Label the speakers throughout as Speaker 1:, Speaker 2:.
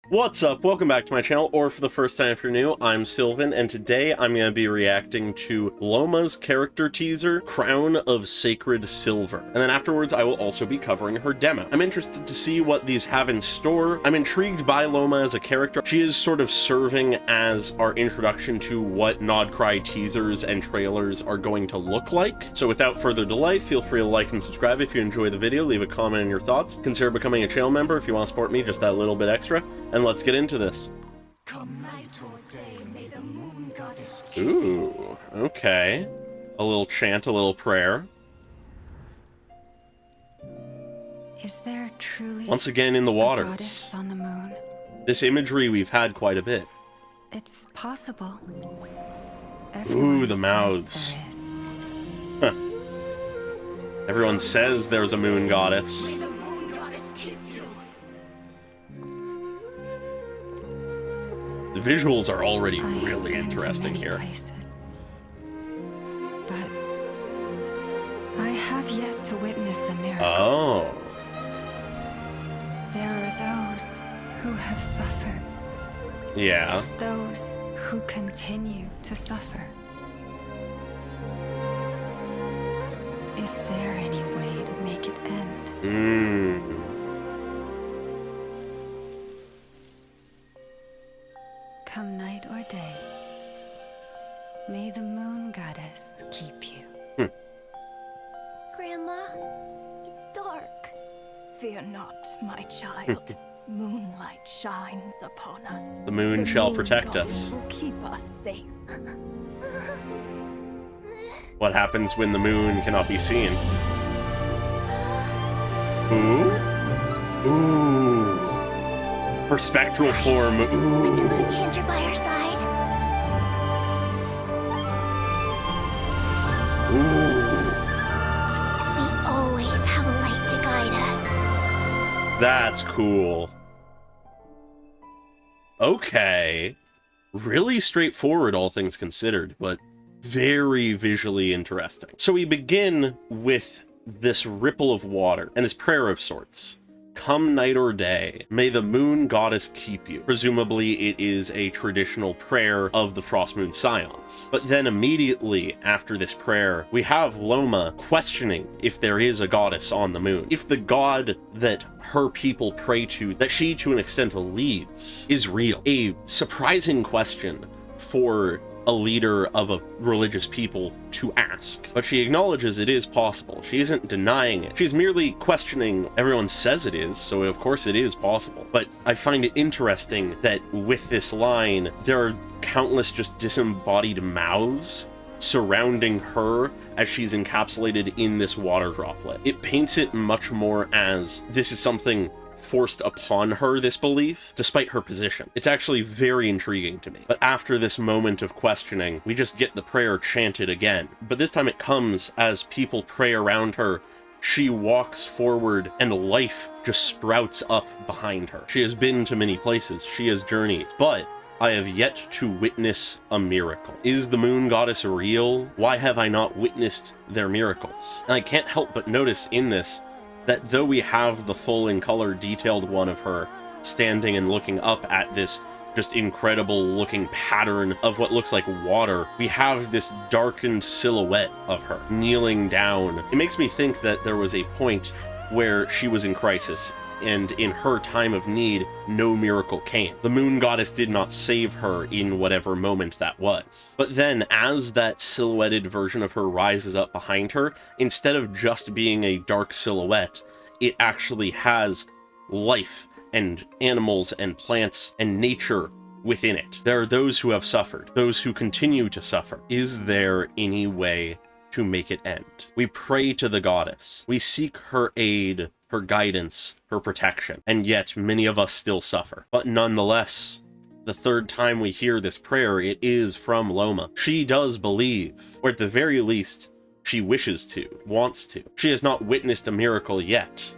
Speaker 1: What's up? Welcome back to my channel, or for the first time if you're new, I'm Sylvan, and today I'm going to be reacting to Lauma's character teaser, Crown of Sacred Silver. And then afterwards, I will also be covering her demo. I'm interested to see what these have in store. I'm intrigued by Lauma as a character. She is sort of serving as our introduction to what Nod Cry teasers and trailers are going to look like. So without further delay, feel free to like and subscribe if you enjoy the video, leave a comment on your thoughts, consider becoming a channel member if you want to support me just that little bit extra, and let's get into this.
Speaker 2: Come night or day, may the moon goddess keep
Speaker 1: Ooh, okay. A little chant, a little prayer.
Speaker 2: Is there truly
Speaker 1: Once again in the
Speaker 2: a
Speaker 1: waters.
Speaker 2: goddess on the moon?
Speaker 1: This imagery we've had quite a bit.
Speaker 2: It's possible.
Speaker 1: Ooh,
Speaker 2: Everyone
Speaker 1: the
Speaker 2: says
Speaker 1: mouths.
Speaker 2: there is.
Speaker 1: Everyone says there's a moon goddess.
Speaker 2: May the moon goddess keep you.
Speaker 1: The visuals are already
Speaker 2: I have
Speaker 1: really
Speaker 2: been to
Speaker 1: interesting
Speaker 2: many
Speaker 1: here.
Speaker 2: places, but I have yet to witness a miracle.
Speaker 1: Oh.
Speaker 2: There are those who have suffered,
Speaker 1: Yeah.
Speaker 2: those who continue to suffer. Is there any way to make it end?
Speaker 1: Mmm.
Speaker 2: Come night or day, may the moon goddess keep you.
Speaker 3: Grandma, it's dark.
Speaker 4: Fear not, my child. Moonlight shines upon us.
Speaker 1: The moon shall protect
Speaker 4: goddess
Speaker 1: us.
Speaker 4: will keep us safe.
Speaker 1: What happens when the moon cannot be seen? Ooh. Ooh. Her spectral form. Ooh.
Speaker 3: Put Chandra by our side.
Speaker 1: Ooh.
Speaker 3: We always have a light to guide us.
Speaker 1: That's cool. Okay. Really straightforward, all things considered, but very visually interesting. So we begin with this ripple of water and this prayer of sorts. Come night or day, may the moon goddess keep you. Presumably it is a traditional prayer of the Frost Moon Scions. But then immediately after this prayer, we have Lauma questioning if there is a goddess on the moon. If the god that her people pray to, that she to an extent leads, is real. A surprising question for a leader of a religious people to ask. But she acknowledges it is possible. She isn't denying it. She's merely questioning. Everyone says it is, so of course it is possible. But I find it interesting that with this line, there are countless just disembodied mouths surrounding her as she's encapsulated in this water droplet. It paints it much more as this is something forced upon her, this belief, despite her position. It's actually very intriguing to me. But after this moment of questioning, we just get the prayer chanted again. But this time it comes as people pray around her. She walks forward and life just sprouts up behind her. She has been to many places. She has journeyed. But I have yet to witness a miracle. Is the moon goddess real? Why have I not witnessed their miracles? And I can't help but notice in this that though we have the full in color detailed one of her standing and looking up at this just incredible looking pattern of what looks like water, we have this darkened silhouette of her kneeling down. It makes me think that there was a point where she was in crisis, and in her time of need, no miracle came. The moon goddess did not save her in whatever moment that was. But then, as that silhouetted version of her rises up behind her, instead of just being a dark silhouette, it actually has life and animals and plants and nature within it. There are those who have suffered, those who continue to suffer. Is there any way to make it end? We pray to the goddess. We seek her aid, her guidance, her protection, and yet many of us still suffer. But nonetheless, the third time we hear this prayer, it is from Lauma. She does believe, or at the very least, she wishes to, wants to. She has not witnessed a miracle yet,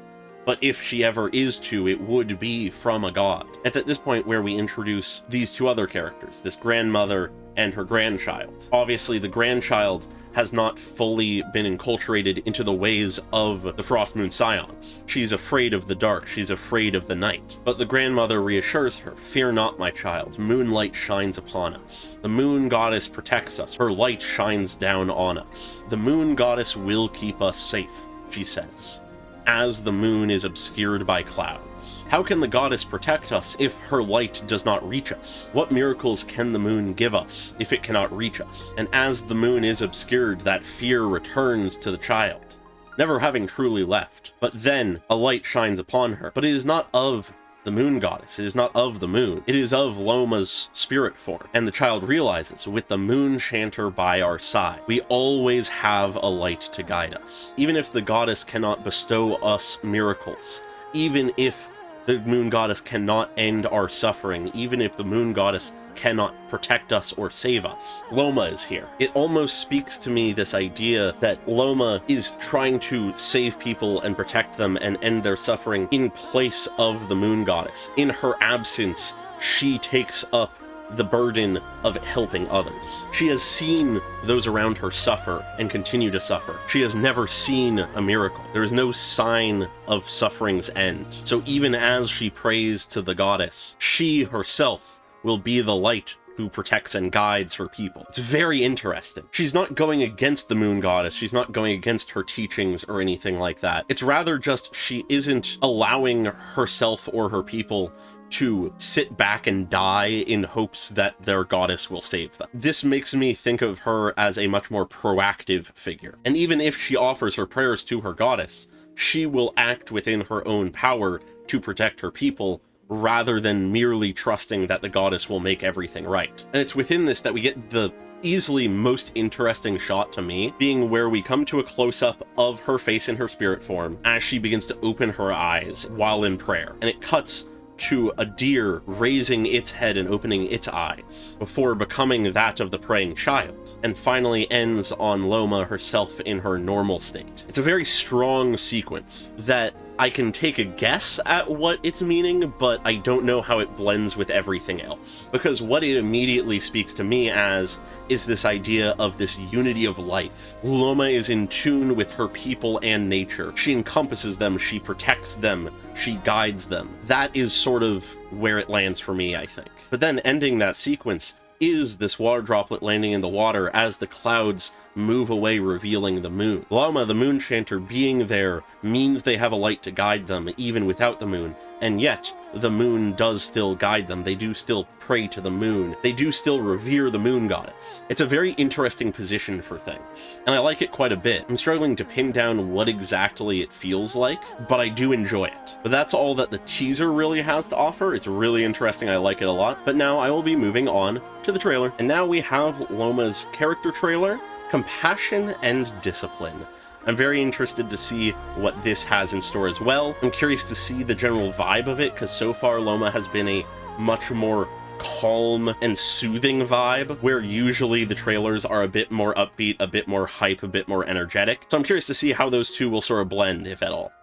Speaker 1: but if she ever is to, it would be from a god. It's at this point where we introduce these two other characters, this grandmother and her grandchild. Obviously, the grandchild has not fully been enculturated into the ways of the Frost Moon Scions. She's afraid of the dark, she's afraid of the night. But the grandmother reassures her, "Fear not, my child, moonlight shines upon us. The moon goddess protects us, her light shines down on us. The moon goddess will keep us safe," she says, "as the moon is obscured by clouds. How can the goddess protect us if her light does not reach us? What miracles can the moon give us if it cannot reach us? And as the moon is obscured, that fear returns to the child, never having truly left. But then a light shines upon her. But it is not of the moon goddess, it is not of the moon, it is of Lauma's spirit form." And the child realizes, with the moon chanter by our side, we always have a light to guide us. Even if the goddess cannot bestow us miracles, even if the moon goddess cannot end our suffering, even if the moon goddess cannot protect us or save us, Lauma is here. It almost speaks to me, this idea that Lauma is trying to save people and protect them and end their suffering in place of the moon goddess. In her absence, she takes up the burden of helping others. She has seen those around her suffer and continue to suffer. She has never seen a miracle. There is no sign of suffering's end. So even as she prays to the goddess, she herself will be the light who protects and guides her people. It's very interesting. She's not going against the moon goddess. She's not going against her teachings or anything like that. It's rather just she isn't allowing herself or her people to sit back and die in hopes that their goddess will save them. This makes me think of her as a much more proactive figure. And even if she offers her prayers to her goddess, she will act within her own power to protect her people, rather than merely trusting that the goddess will make everything right. And it's within this that we get the easily most interesting shot to me, being where we come to a close-up of her face in her spirit form as she begins to open her eyes while in prayer. And it cuts to a deer raising its head and opening its eyes before becoming that of the praying child, and finally ends on Lauma herself in her normal state. It's a very strong sequence that I can take a guess at what it's meaning, but I don't know how it blends with everything else. Because what it immediately speaks to me as is this idea of this unity of life. Lauma is in tune with her people and nature. She encompasses them, she protects them, she guides them. That is sort of where it lands for me, I think. But then ending that sequence is this water droplet landing in the water as the clouds move away, revealing the moon. Lauma, the moon chanter, being there means they have a light to guide them even without the moon, and yet the moon does still guide them. They do still pray to the moon. They do still revere the moon goddess. It's a very interesting position for things, and I like it quite a bit. I'm struggling to pin down what exactly it feels like, but I do enjoy it. But that's all that the teaser really has to offer. It's really interesting. I like it a lot. But now I will be moving on to the trailer. And now we have Lauma's character trailer, Compassion and Discipline. I'm very interested to see what this has in store as well. I'm curious to see the general vibe of it, because so far Lauma has been a much more calm and soothing vibe, where usually the trailers are a bit more upbeat, a bit more hype, a bit more energetic. So I'm curious to see how those two will sort of blend, if at all.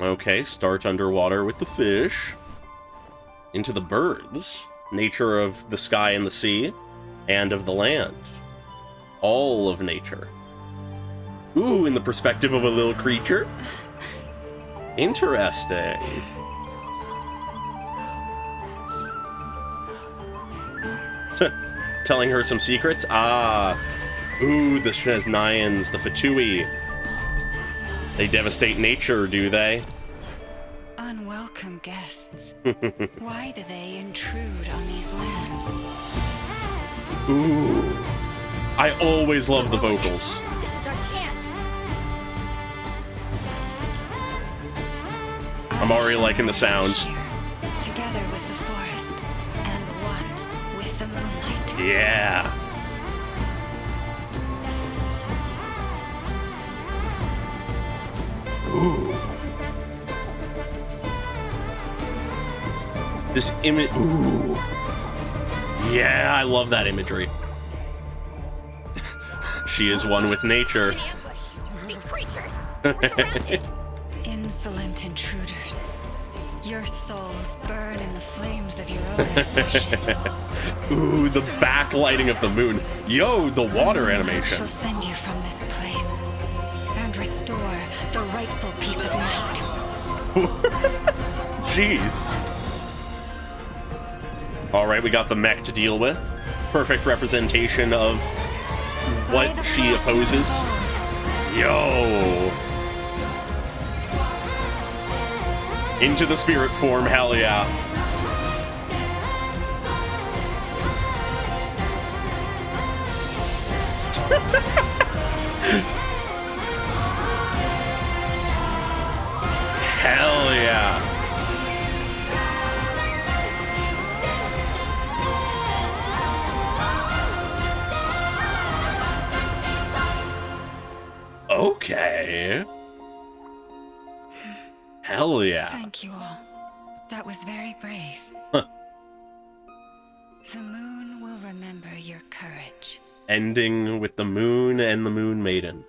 Speaker 1: Okay, start underwater with the fish. Into the birds. Nature of the sky and the sea, and of the land. All of nature. Ooh, in the perspective of a little creature. Interesting. Telling her some secrets? Ah. Ooh, the Shesnayans, the Fatui. They devastate nature, do they?
Speaker 2: Unwelcome guests. Why do they intrude on these lands?
Speaker 1: Ooh. I always love the vocals.
Speaker 3: This is our chance.
Speaker 1: I'm already liking the sound.
Speaker 2: Here, together with the forest, and one with the moonlight.
Speaker 1: Yeah. Ooh. This image. Ooh. Yeah, I love that imagery. She is one with nature.
Speaker 3: An ambush. These creatures. Resurrected!
Speaker 2: Insolent intruders. Your souls burn in the flames of your own ambition.
Speaker 1: Ooh, the backlighting of the moon. Yo, the water
Speaker 2: I
Speaker 1: animation.
Speaker 2: shall send you from this place and restore the rightful piece of night.
Speaker 1: Jeez. All right, we got the mech to deal with. Perfect representation of what she opposes. Yo. Into the spirit form, hell yeah. Hell yeah. Okay. Hell yeah.
Speaker 2: Thank you all. That was very brave.
Speaker 1: Huh.
Speaker 2: The moon will remember your courage.
Speaker 1: Ending with the moon and the moon maiden.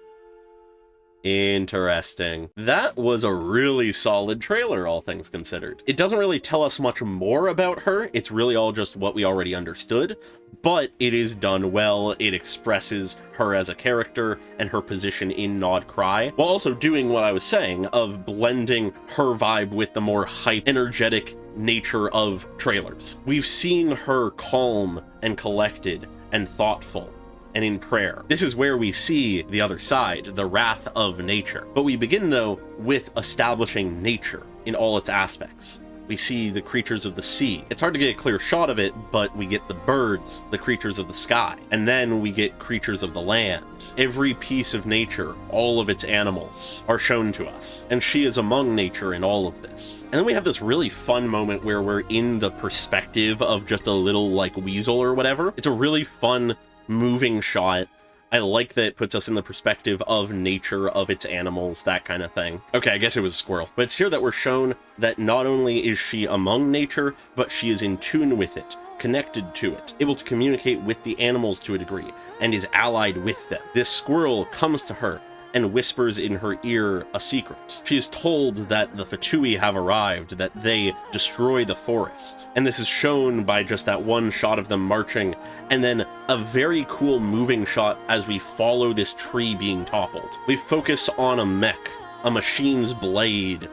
Speaker 1: Interesting. That was a really solid trailer, all things considered. It doesn't really tell us much more about her. It's really all just what we already understood, but it is done well. It expresses her as a character and her position in Nod Cry, while also doing what I was saying of blending her vibe with the more hype, energetic nature of trailers. We've seen her calm and collected and thoughtful and in prayer. This is where we see the other side, the wrath of nature. But we begin, though, with establishing nature in all its aspects. We see the creatures of the sea. It's hard to get a clear shot of it, but we get the birds, the creatures of the sky, and then we get creatures of the land. Every piece of nature, all of its animals, are shown to us, and she is among nature in all of this. And then we have this really fun moment where we're in the perspective of just a little, like, weasel or whatever. It's a really fun moving shot. I like that it puts us in the perspective of nature, of its animals, that kind of thing. Okay, I guess it was a squirrel. But it's here that we're shown that not only is she among nature, but she is in tune with it, connected to it, able to communicate with the animals to a degree, and is allied with them. This squirrel comes to her and whispers in her ear a secret. She is told that the Fatui have arrived, that they destroy the forest. And this is shown by just that one shot of them marching, and then a very cool moving shot as we follow this tree being toppled. We focus on a mech, a machine's blade,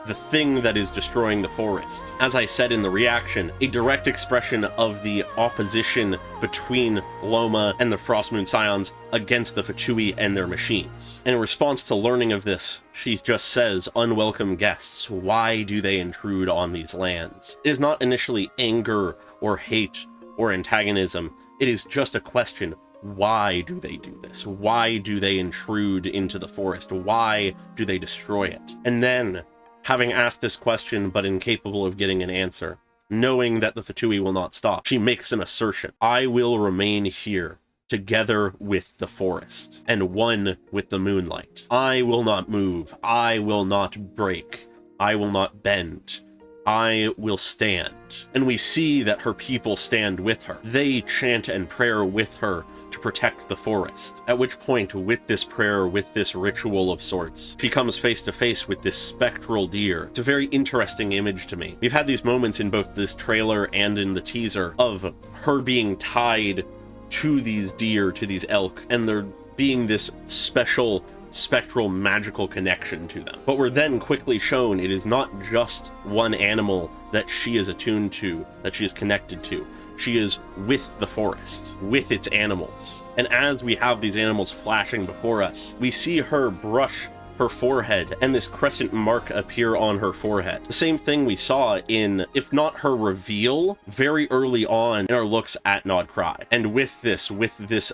Speaker 1: the thing that is destroying the forest. As I said in the reaction, a direct expression of the opposition between Lauma and the Frostmoon Scions against the Fatui and their machines. In response to learning of this, she just says, "Unwelcome guests, why do they intrude on these lands?" It is not initially anger or hate or antagonism. It is just a question. Why do they do this? Why do they intrude into the forest? Why do they destroy it? And then, having asked this question but incapable of getting an answer, knowing that the Fatui will not stop, she makes an assertion. I will remain here, together with the forest, and one with the moonlight. I will not move. I will not break. I will not bend. I will stand. And we see that her people stand with her. They chant and prayer with her to protect the forest. At which point, with this prayer, with this ritual of sorts, she comes face to face with this spectral deer. It's a very interesting image to me. We've had these moments in both this trailer and in the teaser of her being tied to these deer, to these elk, and there being this special spectral magical connection to them. But we're then quickly shown it is not just one animal that she is attuned to, that she is connected to. She is with the forest, with its animals. And as we have these animals flashing before us, we see her brush her forehead and this crescent mark appear on her forehead. The same thing we saw in, if not her reveal, very early on in our looks at Nod Cry. And with this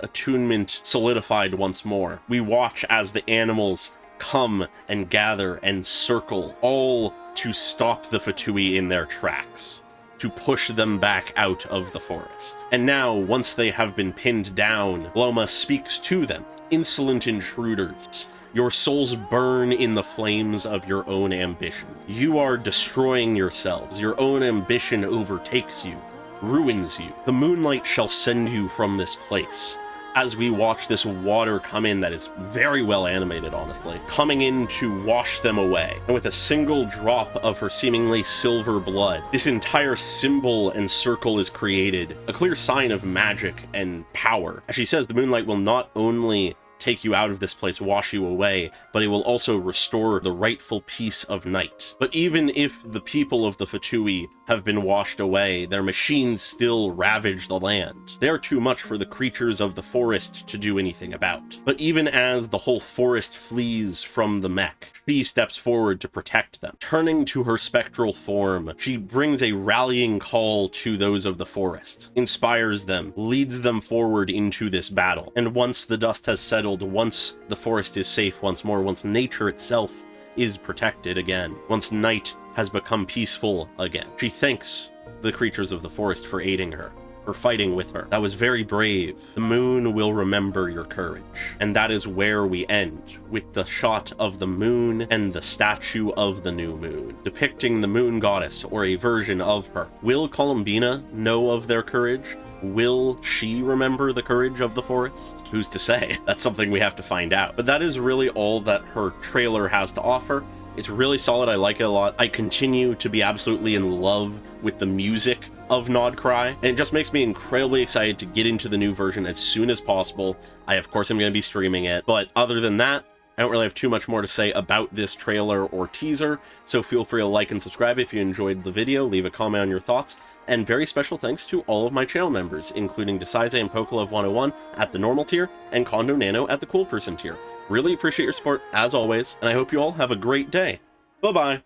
Speaker 1: attunement solidified once more, we watch as the animals come and gather and circle, all to stop the Fatui in their tracks, to push them back out of the forest. And now, once they have been pinned down, Lauma speaks to them. Insolent intruders, your souls burn in the flames of your own ambition. You are destroying yourselves. Your own ambition overtakes you, ruins you. The moonlight shall send you from this place, as we watch this water come in that is very well animated, honestly, coming in to wash them away. And with a single drop of her seemingly silver blood, this entire symbol and circle is created, a clear sign of magic and power. As she says, the moonlight will not only take you out of this place, wash you away, but it will also restore the rightful peace of night. But even if the people of the Fatui have been washed away, their machines still ravage the land. They are too much for the creatures of the forest to do anything about. But even as the whole forest flees from the mech, she steps forward to protect them. Turning to her spectral form, she brings a rallying call to those of the forest, inspires them, leads them forward into this battle. And once the dust has settled, once the forest is safe once more, once nature itself is protected again, once night has become peaceful again, she thanks the creatures of the forest for aiding her, for fighting with her. That was very brave. The moon will remember your courage. And that is where we end, with the shot of the moon and the statue of the new moon, depicting the moon goddess, or a version of her. Will Columbina know of their courage? Will she remember the courage of the forest? Who's to say? That's something we have to find out. But that is really all that her trailer has to offer. It's really solid. I like it a lot. I continue to be absolutely in love with the music of Nod Cry, and it just makes me incredibly excited to get into the new version as soon as possible. I, of course, am going to be streaming it, but other than that, I don't really have too much more to say about this trailer or teaser, so feel free to like and subscribe if you enjoyed the video, leave a comment on your thoughts, and very special thanks to all of my channel members, including Desaize and Pokelove101 at the normal tier, and Kondo Nano at the cool person tier. Really appreciate your support, as always, and I hope you all have a great day. Bye-bye!